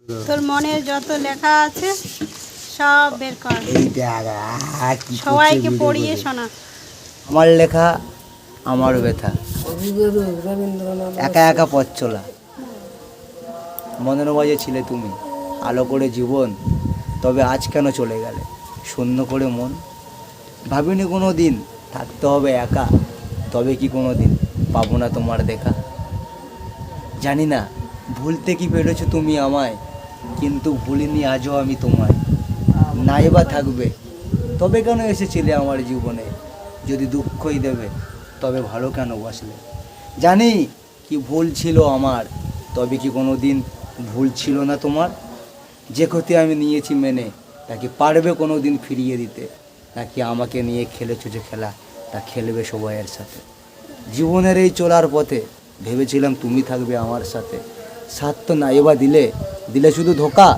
তোর মনে যত লেখা আছে সব বের কর, এই দেখ কি সবাইকে পড়িয়ে শোনা। আমার লেখা, আমার ব্যথা, একা একা পথ চলা। মনের মাঝে ছিলে তুমি, আলো করে জীবন, তবে আজ কেন চলে গেলে শূন্য করে মন। ভাবিনি কোনো দিন থাকতে হবে একা, তবে কি কোনো দিন পাবো না তোমার দেখা। জানি না ভুলতে কি পেরেছো তুমি আমায়, কিন্তু ভুলিনি আজও আমি তোমায়। নাই বা থাকবে তবে কেন এসেছিলে আমার জীবনে, যদি দুঃখই দেবে তবে ভালো কেন বাসলে। জানি কি ভুল ছিল আমার, তবে কি কোনো দিন ভুল ছিল না তোমার। যে ক্ষতি আমি নিয়েছি মেনে, তাকে পারবে কোনো দিন ফিরিয়ে দিতে, নাকি আমাকে নিয়ে খেলেছো যে খেলা তা খেলবে সবাইয়ের সাথে। জীবনের এই চলার পথে ভেবেছিলাম তুমি থাকবে আমার সাথে, সাথ তো নাই বা দিলে, দিলে শুধু ধোকা।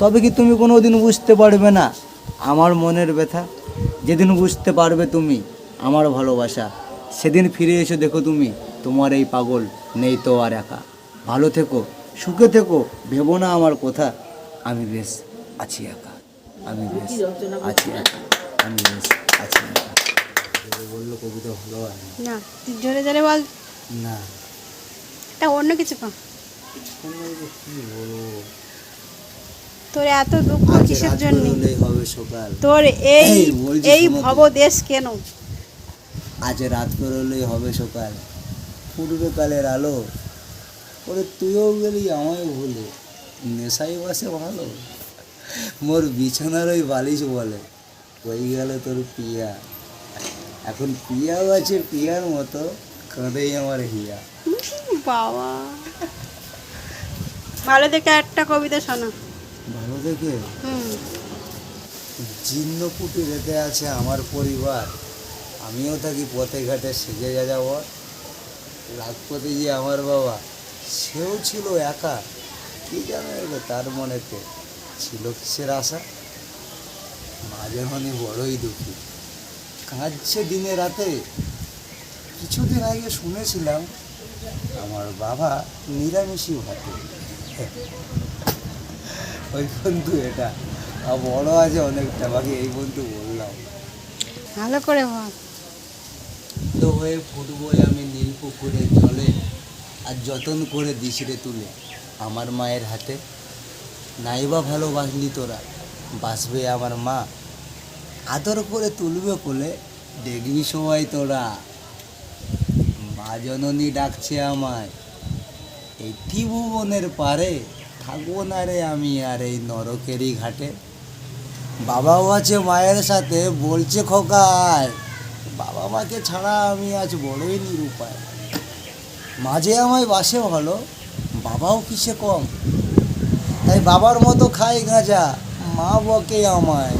তবে কি তুমি কোনো দিন বুঝতে পারবে না আমার মনের ব্যথা। যেদিন বুঝতে পারবে তুমি আমার ভালোবাসা, সেদিন ফিরে এসে দেখো তুমি তোমার এই পাগল নেই তো আর একা। ভালো থেকো, সুখে থেকো, ভেবো না আমার কথা। আমি বেশ আছি একা, আমি বেশ আছি একা, আমি বেশ আছি একা। বললো কবিতা ভালো হয় না, তুই জোরে জোরে বল না, এটা অন্য কিছু কর। কি বলবো। তোর এত দুঃখ আজ কিসের রাত জন্য? বেরোলেই হবে সকাল। তোর এই এই বলছি এই শোনো তো। ভবদেশ কেন? আজ রাত বেরোলেই হবে সকাল, ফুটবে কালের আলো, ওরে তুইও গেলি আমায় ভুলে, নেশাই বাসে ভালো। মোর বিছানার ওই বালিশ বলে কই গেল তোর পিয়া, এখন পিয়াও আছে পিয়ার মতো, কাঁদেই আমার হিয়া। বাবা, ভালো দেখে একটা কবিতা শোনা। ভালো দেখে, হুম। জীর্ণ কুটি রেতে আছে আমার পরিবার, আমিও থাকি পথে ঘাটে সেজে যাওয়ার। লাখপতি যে আমার বাবা, সেও ছিল একা, কি জানে রে তার মনেতে ছিল কিসের আশা। মাঝে মাঝে বড়ই দুঃখী, কাঁদছে দিনে রাতে। কিছুদিন আগে শুনেছিলাম আমার বাবা নিরামিষই ভাতে। ওই বন্ধু এটা বড় আছে অনেকটা, বাকি এই বন্ধু বললাম। ভালো করে বল। তো হয়ে ফুটবল আমি নীল পুকুরের জলে, আর যতন করে দিস রে তুলে আমার মায়ের হাতে। নাইবা ভালোবাসলি তোরা, বাসবে আমার মা, আদর করে তুলবে কোলে, দেখবি সবাই তোরা। মা জননী ডাকছে আমায় এই ত্রিভুবনের পারে, থাকবো না রে আমি আর এই নরকেরই ঘাটে। বাবাও আছে মায়ের সাথে বলছে খোকায়, বাবা মাকে ছাড়া আমি আজ বড়ই নিরুপায়। মাঝে আমায় বাসে ভালো, বাবাও কিসে কম, তাই বাবার মতো খাই গাঁজা, মা বকে আমায়।